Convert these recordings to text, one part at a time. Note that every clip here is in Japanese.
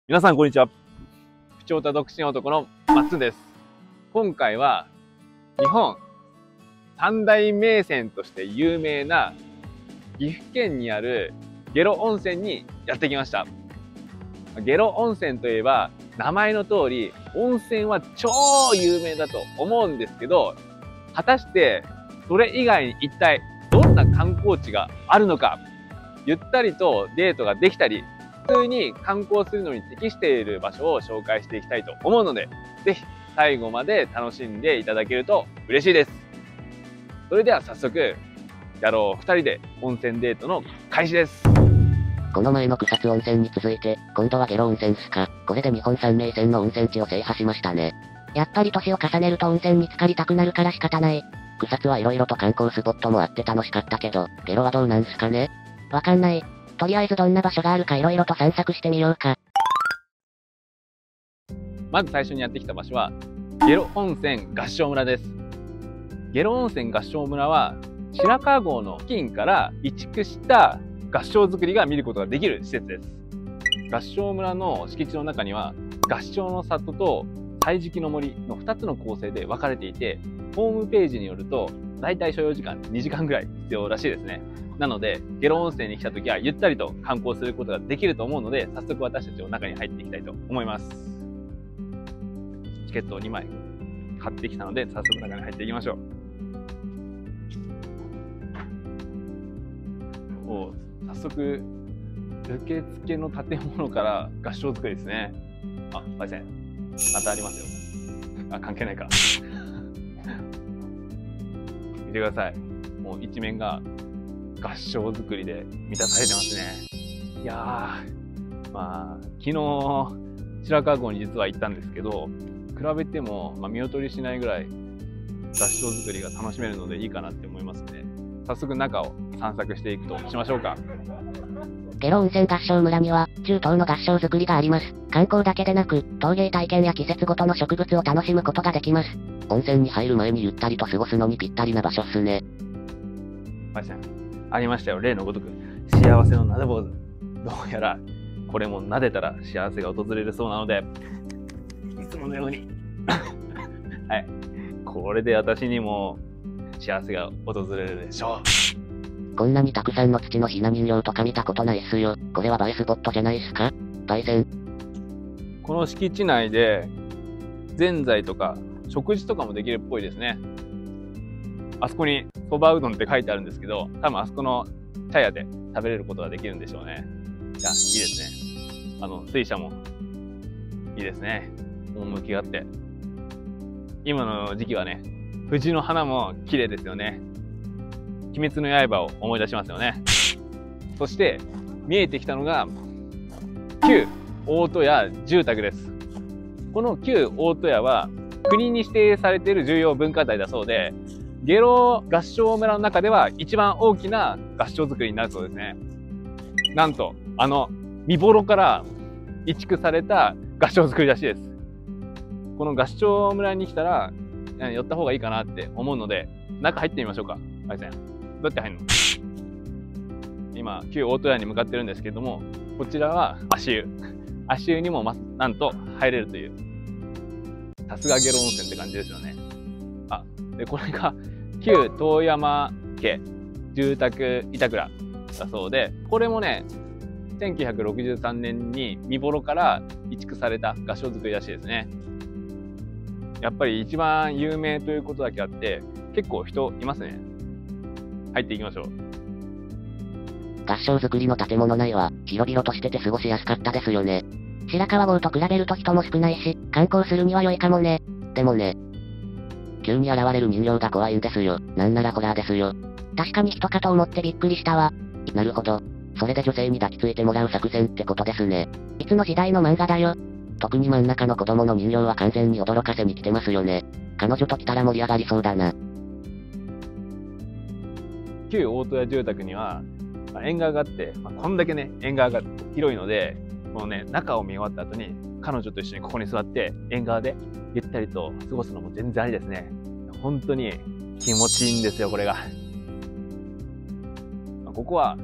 皆さんこんにちは。不調多独身男のまっつんです。今回は日本三大名泉として有名な岐阜県にある下呂温泉にやってきました。下呂温泉といえば名前の通り温泉は超有名だと思うんですけど、果たしてそれ以外に一体どんな観光地があるのか、ゆったりとデートができたり普通に観光するのに適している場所を紹介していきたいと思うので、ぜひ最後まで楽しんでいただけると嬉しいです。それでは早速やろう2人で温泉デートの開始です。この前の草津温泉に続いて今度は下呂温泉っすか。これで日本三名泉の温泉地を制覇しましたね。やっぱり年を重ねると温泉に浸かりたくなるから仕方ない。草津は色々と観光スポットもあって楽しかったけど、下呂はどうなんすかね。わかんない。とりあえずどんな場所があるか色々と散策してみようか。まず最初にやってきた場所は下呂温泉合掌村です。下呂温泉合掌村は白川郷の付近から移築した合掌造りが見ることができる施設です。合掌村の敷地の中には合掌の里と歳時記の森の2つの構成で分かれていて、ホームページによるとだいたい所要時間2時間ぐらい必要らしいですね。なので下呂温泉に来た時はゆったりと観光することができると思うので、早速私たちも中に入っていきたいと思います。チケットを2枚買ってきたので早速中に入っていきましょう。早速受付の建物から合掌造りですね。あ、パイセンまたありますよ。あ、関係ないか。見てください。もう一面が合掌造りで満たされてますね。いやー、まあ昨日白川郷に実は行ったんですけど、比べても、見劣りしないぐらい合掌造りが楽しめるのでいいかなって思いますね。早速中を散策していくとしましょうか。下呂温泉合掌村には中東の合掌造りがあります。観光だけでなく陶芸体験や季節ごとの植物を楽しむことができます。温泉に入る前にゆったりと過ごすのにぴったりな場所っすね。パイセンありましたよ、例のごとく幸せの撫で坊主。どうやらこれも撫でたら幸せが訪れるそうなので、いつものようにはい、これで私にも幸せが訪れるでしょう。こんなにたくさんの土のひな人形とか見たことないっすよ。これは映えスポットじゃないっすか、パイセン。この敷地内でぜんざいとか食事とかもできるっぽいですね。あそこにそばうどんって書いてあるんですけど、多分あそこの茶屋で食べれることができるんでしょうね。いや、いいですね。水車もいいですね。趣があって。今の時期はね、藤の花も綺麗ですよね。鬼滅の刃を思い出しますよね。そして見えてきたのが旧大戸屋住宅です。この旧大戸屋は国に指定されている重要文化財だそうで、下呂合掌村の中では一番大きな合掌造りになるそうですね。なんと見幌から移築された合掌造りらしいです。この合掌村に来たら寄った方がいいかなって思うので、中入ってみましょうか。パイセン、どうやって入るの？今旧大戸屋に向かってるんですけども、こちらは足湯。足湯にもなんと入れるという、さすが下呂温泉って感じですよね。あ、でこれが旧遠山家住宅板倉だそうで、これもね1963年に見幌から移築された合掌造りらしいですね。やっぱり一番有名ということだけあって結構人いますね。入っていきましょう。合掌造りの建物内は広々としてて過ごしやすかったですよね。白川郷と比べると人も少ないし、観光するには良いかもね。でもね、急に現れる人形が怖いんですよ。なんならホラーですよ。確かに人かと思ってびっくりしたわ。なるほど。それで女性に抱きついてもらう作戦ってことですね。いつの時代の漫画だよ。特に真ん中の子供の人形は完全に驚かせに来てますよね。彼女と来たら盛り上がりそうだな。旧大戸屋住宅には縁側があって、こんだけね縁側が広いので、このね中を見終わった後に彼女と一緒にここに座って縁側でゆったりと過ごすのも全然ありですね。本当に気持ちいいんですよ、これが。ここは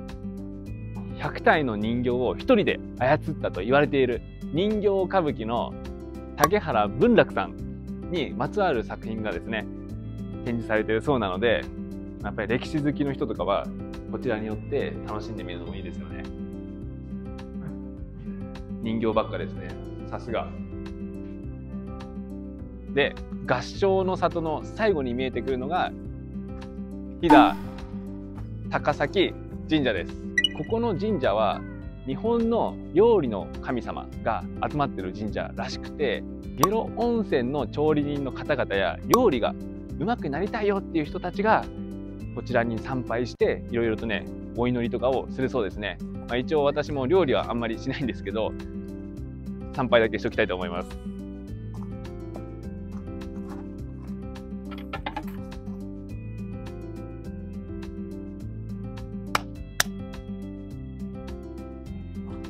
100体の人形を1人で操ったと言われている人形歌舞伎の竹原文楽さんにまつわる作品がですね、展示されているそうなので、やっぱり歴史好きの人とかはこちらによって楽しんでみるのもいいですよね。人形ばっかですね。さすが。で、合掌の里の最後に見えてくるのが飛騨高崎神社です。ここの神社は日本の料理の神様が集まっている神社らしくて、下呂温泉の調理人の方々や料理がうまくなりたいよっていう人たちがこちらに参拝していろいろとね、お祈りとかをするそうですね。一応私も料理はあんまりしないんですけど、参拝だけしておきたいと思います。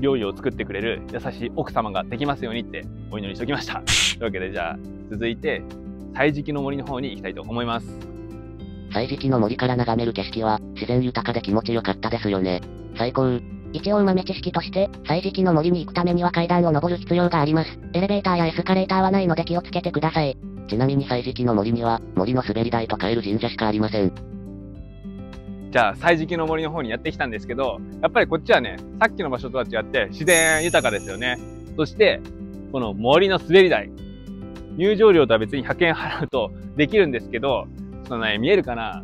料理を作ってくれる優しい奥様ができますようにってお祈りしておきました。というわけで、じゃあ続いて歳時記の森の方に行きたいと思います。歳時記の森から眺める景色は自然豊かで気持ちよかったですよね。最高。一応豆知識として、歳時記の森に行くためには階段を登る必要があります。エレベーターやエスカレーターはないので気をつけてください。ちなみに歳時記の森には森の滑り台とカエル神社しかありません。じゃあ歳時記の森の方にやってきたんですけど、やっぱりこっちはね、さっきの場所とは違って自然豊かですよね。そしてこの森の滑り台、入場料とは別に100円払うとできるんですけど、そのね、見えるかな、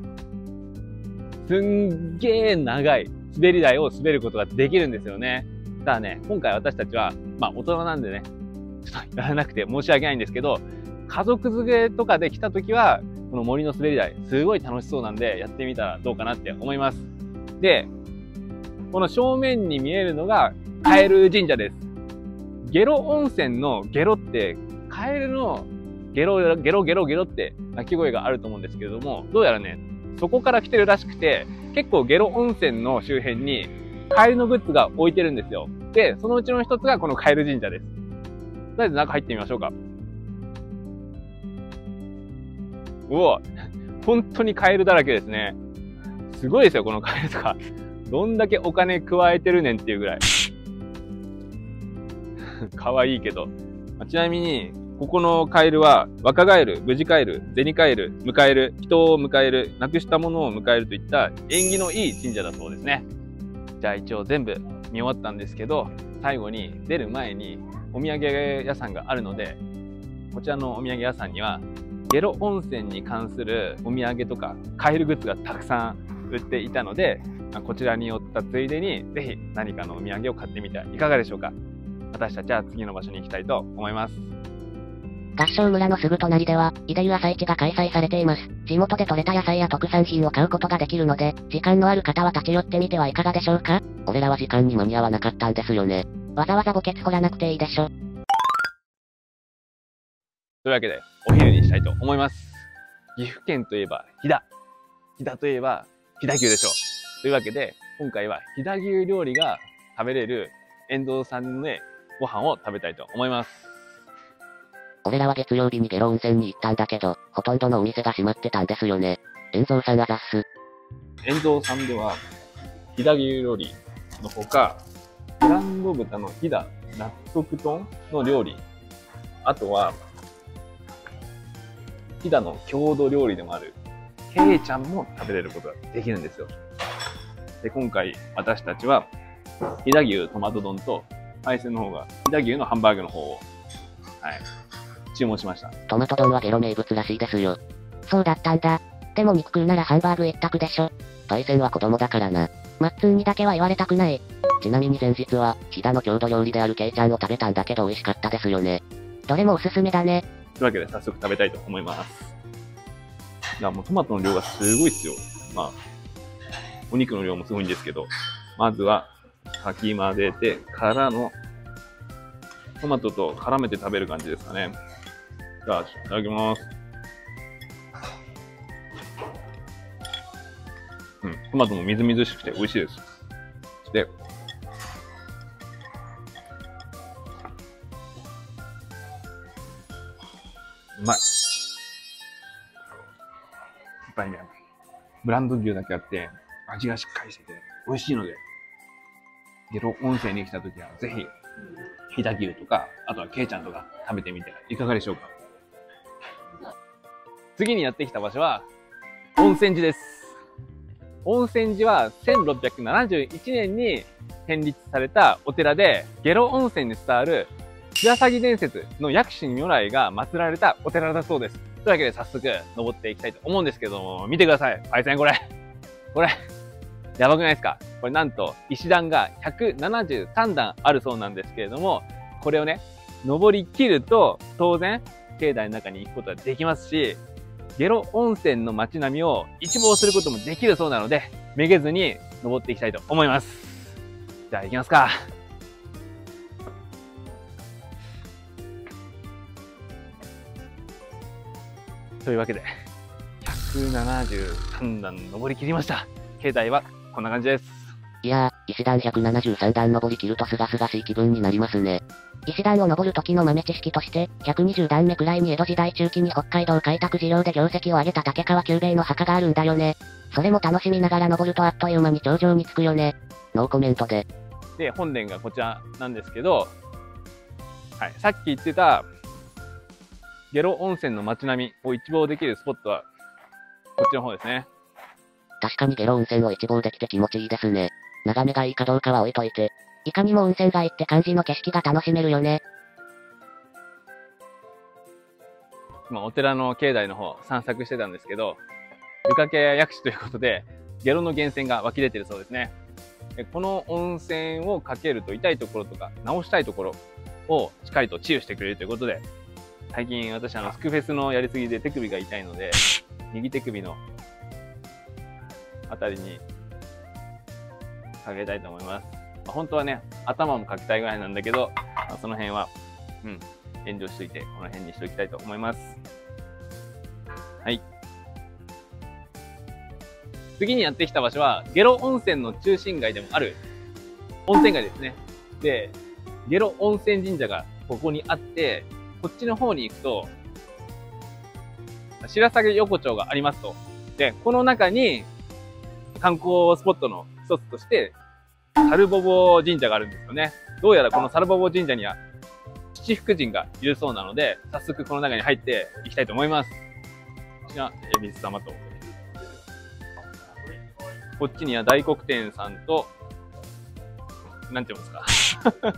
すんげー長い滑り台を滑ることができるんですよね。ただね、今回私たちは大人なんでね、ちょっとやらなくて申し訳ないんですけど、家族連れとかで来た時はこの森の滑り台すごい楽しそうなんで、やってみたらどうかなって思います。で、この正面に見えるのがカエル神社です。下呂温泉の下呂って、カエルのゲロゲロゲロゲロって鳴き声があると思うんですけれども、どうやらね、そこから来てるらしくて、結構下呂温泉の周辺にカエルのグッズが置いてるんですよ。で、そのうちの一つがこのカエル神社です。とりあえず中入ってみましょうか。うわ、本当にカエルだらけですね。すごいですよ、このカエルとか。どんだけお金加えてるねんっていうぐらい。可愛いけど。ちなみに、ここのカエルは、若カエル、無事カエル、銭カエル、迎える、人を迎える、亡くしたものを迎えるといった縁起のいい神社だそうですね。じゃあ一応全部見終わったんですけど、最後に出る前にお土産屋さんがあるので、こちらのお土産屋さんには、下呂温泉に関するお土産とかカエルグッズがたくさん売っていたので、こちらに寄ったついでにぜひ何かのお土産を買ってみてはいかがでしょうか。私たちは次の場所に行きたいと思います。合掌村のすぐ隣では、いで湯朝市が開催されています。地元で採れた野菜や特産品を買うことができるので、時間のある方は立ち寄ってみてはいかがでしょうか。俺らは時間に間に合わなかったんですよね。わざわざ墓穴掘らなくていいでしょ。というわけで、お昼にしたいと思います。岐阜県といえば飛騨。飛騨といえば飛騨牛でしょう。というわけで、今回は飛騨牛料理が食べれる遠藤さんでご飯を食べたいと思います。俺らは月曜日に下呂温泉に行ったんだけど、ほとんどのお店が閉まってたんですよね。遠藤さんあざっす。遠藤さんでは、飛騨牛料理のほか、ブランド豚の飛騨納得豚の料理、あとは、飛騨の郷土料理でもある、けいちゃんも食べれることができるんですよ。で、今回私たちは、飛騨牛トマト丼と、配線の方が飛騨牛のハンバーグの方を、注文しました。トマト丼は下呂名物らしいですよ。そうだったんだ。でも肉食うならハンバーグ一択でしょ。パイセンは子供だからな。マッツンにだけは言われたくない。ちなみに前日は、飛騨の郷土料理であるけいちゃんを食べたんだけど美味しかったですよね。どれもおすすめだね。というわけで早速食べたいと思います。いや、もうトマトの量がすごいっすよ。お肉の量もすごいんですけど、まずは、かき混ぜてからの、トマトと絡めて食べる感じですかね。じゃあ、いただきます。トマトもみずみずしくて美味しいです。で、うまい。やっぱりね、ブランド牛だけあって、味がしっかりしてて美味しいので、下呂温泉に来た時はぜひ飛騨牛とか、あとはケイちゃんとか食べてみていかがでしょうか。次にやってきた場所は、温泉寺です。温泉寺は1671年に建立されたお寺で、下呂温泉に伝わる白鷺伝説の薬師如来が祀られたお寺だそうです。というわけで早速登っていきたいと思うんですけども、見てください。パイセンこれ。やばくないですか？これなんと石段が173段あるそうなんですけれども、これをね、登り切ると当然境内の中に行くことができますし、下呂温泉の街並みを一望することもできるそうなので、めげずに登っていきたいと思います。じゃあ行きますか。というわけで、173段登り切りました。境内はこんな感じです。いやー、石段173段登り切るとすがすがしい気分になりますね。石段を登る時の豆知識として、120段目くらいに江戸時代中期に北海道開拓事業で業績を上げた竹川久兵衛の墓があるんだよね。それも楽しみながら登るとあっという間に頂上に着くよね。ノーコメントで。で、本殿がこちらなんですけど、はい、さっき言ってた、下呂温泉の街並みを一望できるスポットは、こっちの方ですね。確かに下呂温泉を一望できて気持ちいいですね。眺めがいいかどうかは置いといて。いかにも温泉街って感じの景色が楽しめるよね。今、お寺の境内の方散策してたんですけど、湯かけ薬師ということで、下呂の源泉が湧き出てるそうですね。この温泉をかけると痛いところとか治したいところをしっかりと治癒してくれるということで、最近私スクフェスのやりすぎで手首が痛いので、右手首のあたりにかけたいと思います。本当はね、頭もかけたいぐらいなんだけど、その辺は、遠慮しといて、この辺にしておきたいと思います。はい。次にやってきた場所は、下呂温泉の中心街でもある温泉街ですね。で、下呂温泉神社がここにあって、こっちの方に行くと、白鷺横丁がありますと。で、この中に観光スポットの一つとして、猿ボボ神社があるんですよね。どうやらこの猿ボボ神社には七福神がいるそうなので、早速この中に入っていきたいと思います。こちら、恵比寿様と。こっちには大黒天さんと、なんて言うんですか。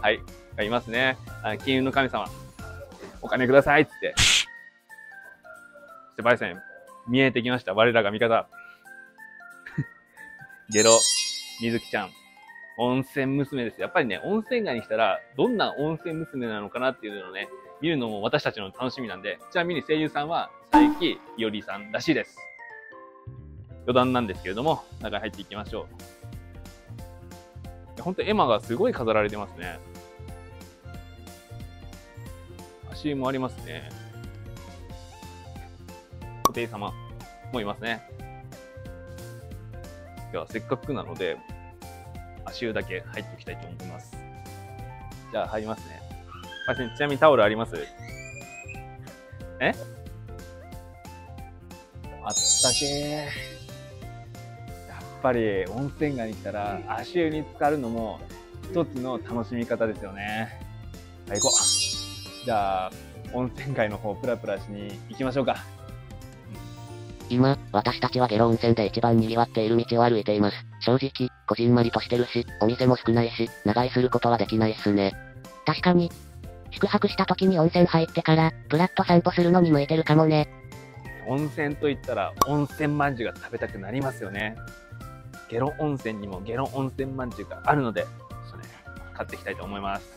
はい、がいますね。金運の神様。お金くださいっつって。そしてバイセン、見えてきました。我らが味方。下呂みずきちゃん。温泉娘です。やっぱりね、温泉街に来たら、どんな温泉娘なのかなっていうのをね、見るのも私たちの楽しみなんで、ちなみに声優さんは佐伯いおりさんらしいです。余談なんですけれども、中に入っていきましょう。本当に絵馬がすごい飾られてますね。足湯もありますね。布袋様もいますね。ではせっかくなので、足湯だけ入っておきたいと思います。じゃあ入りますね。ちなみにタオルあります？あったけー。やっぱり温泉街に来たら足湯に浸かるのも一つの楽しみ方ですよね。はい、行こう。じゃあ温泉街の方プラプラしに行きましょうか。今、私たちは下呂温泉で一番賑わっている道を歩いています。正直、こじんまりとしてるし、お店も少ないし、長居することはできないっすね。確かに、宿泊した時に温泉入ってから、プラッと散歩するのに向いてるかもね。温泉といったら、温泉まんじゅうが食べたくなりますよね。下呂温泉にも下呂温泉まんじゅうがあるので、ちょっとね、買っていきたいと思います。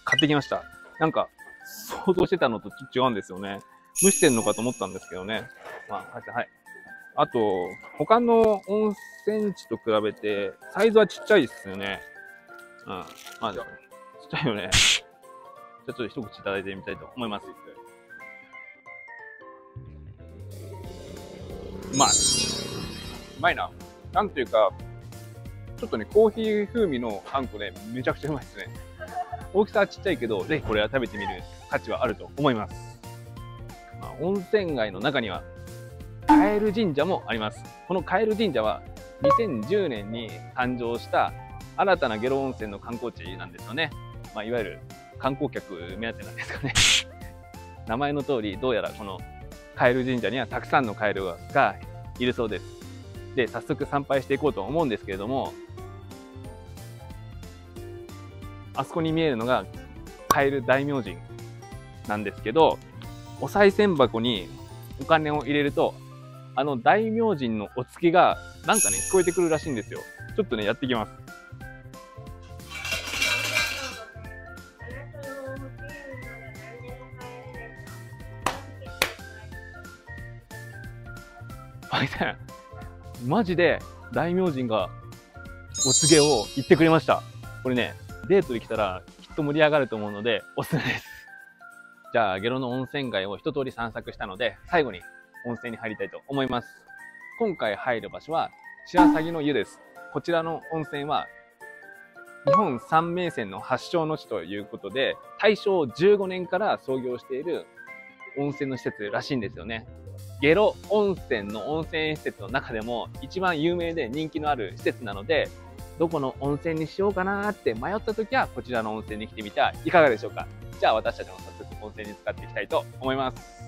買ってきました。なんか、想像してたのとちょっと違うんですよね。蒸してんのかと思ったんですけどね。まあ、はい。あと、他の温泉地と比べて、サイズはちっちゃいですよね。まあ、ちっちゃいよね。じゃあちょっと一口いただいてみたいと思います。うまい。うまいな。なんていうか、ちょっとね、コーヒー風味のあんこでめちゃくちゃうまいですね。大きさはちっちゃいけど、ぜひこれは食べてみる価値はあると思います。温泉街の中にはカエル神社もあります。このカエル神社は2010年に誕生した新たな下呂温泉の観光地なんですよね。まあ、いわゆる観光客目当てなんですかね。名前の通り、どうやらこのカエル神社にはたくさんのカエルがいるそうです。で、早速参拝していこうと思うんですけれども、あそこに見えるのがカエル大明神なんですけど、お賽銭箱にお金を入れると、あの大明神のお告げがなんかね、聞こえてくるらしいんですよ。ちょっとね、やってきます。マジで大明神がお告げを言ってくれました。これね、デートで来たらきっと盛り上がると思うのでおすすめです。じゃあ、下呂の温泉街を一通り散策したので、最後に温泉に入りたいと思います。今回入る場所は白鷺の湯です。こちらの温泉は日本三名泉の発祥の地ということで、大正15年から創業している温泉の施設らしいんですよね。下呂温泉の温泉施設の中でも一番有名で人気のある施設なので、どこの温泉にしようかなーって迷った時はこちらの温泉に来てみてはいかがでしょうか。じゃあ私たちも早速温泉に使っていきたいと思います。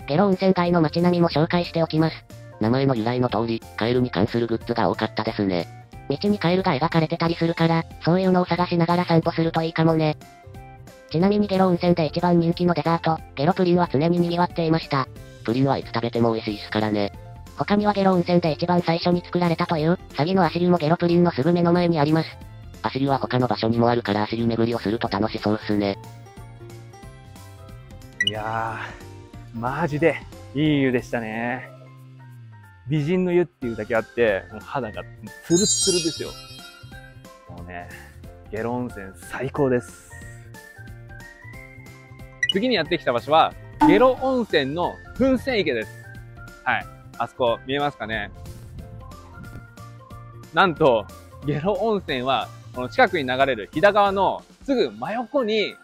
下呂温泉街の街並みも紹介しておきます。名前の由来の通り、カエルに関するグッズが多かったですね。道にカエルが描かれてたりするから、そういうのを探しながら散歩するといいかもね。ちなみに下呂温泉で一番人気のデザート、下呂プリンは常に賑わっていました。プリンはいつ食べても美味しいっすからね。他には下呂温泉で一番最初に作られたという、サギの足湯も下呂プリンのすぐ目の前にあります。足湯は他の場所にもあるから足湯巡りをすると楽しそうっすね。いやー、マジでいい湯でしたね。美人の湯っていうだけあって、もう肌がツルツルですよ。もうね、下呂温泉最高です。次にやってきた場所は、下呂温泉の噴泉池です。はい。あそこ見えますかね。なんと、下呂温泉は、この近くに流れる飛騨川のすぐ真横に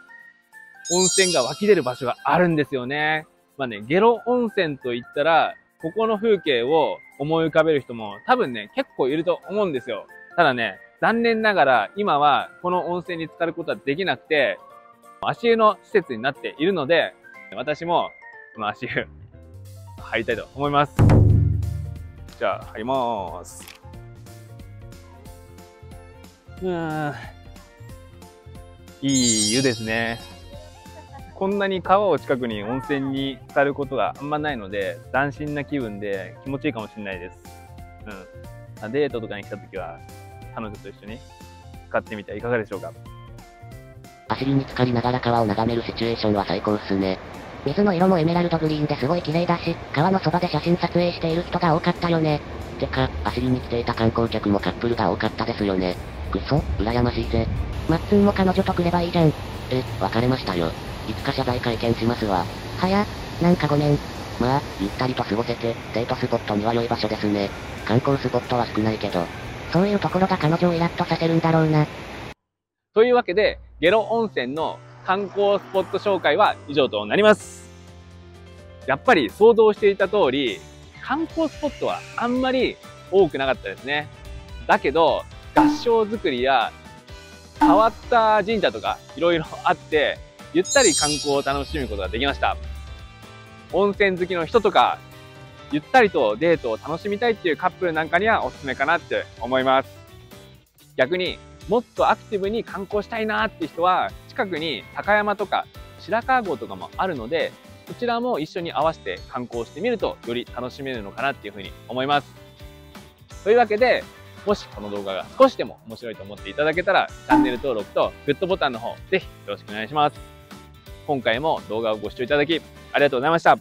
温泉が湧き出る場所があるんですよね。まあね、下呂温泉と言ったら、ここの風景を思い浮かべる人も多分ね、結構いると思うんですよ。ただね、残念ながら今はこの温泉に浸かることはできなくて、足湯の施設になっているので、私もこの足湯入りたいと思います。じゃあ入ります。いい湯ですね。こんなに川を近くに温泉に浸かることがあんまないので、斬新な気分で気持ちいいかもしれないです。デートとかに来た時は、彼女と一緒に使ってみてはいかがでしょうか。足湯に浸かりながら川を眺めるシチュエーションは最高っすね。水の色もエメラルドグリーンですごい綺麗だし、川のそばで写真撮影している人が多かったよね。てか、足湯に来ていた観光客もカップルが多かったですよね。くそ、羨ましいぜ。マッツンも彼女と来ればいいじゃん。別れましたよ。いつか謝罪会見しますわ。なんかごめん。まあ、ゆったりと過ごせて、デートスポットには良い場所ですね。観光スポットは少ないけど、そういうところが彼女をイラッとさせるんだろうな。というわけで、下呂温泉の観光スポット紹介は以上となります。やっぱり想像していた通り、観光スポットはあんまり多くなかったですね。だけど、合掌造りや変わった神社とかいろいろあって、ゆったり観光を楽しむことができました。温泉好きの人とか、ゆったりとデートを楽しみたいっていうカップルなんかにはおすすめかなって思います。逆にもっとアクティブに観光したいなっていう人は、近くに高山とか白川郷とかもあるので、こちらも一緒に合わせて観光してみるとより楽しめるのかなっていうふうに思います。というわけで、もしこの動画が少しでも面白いと思っていただけたら、チャンネル登録とグッドボタンの方、ぜひよろしくお願いします。今回も動画をご視聴いただきありがとうございました。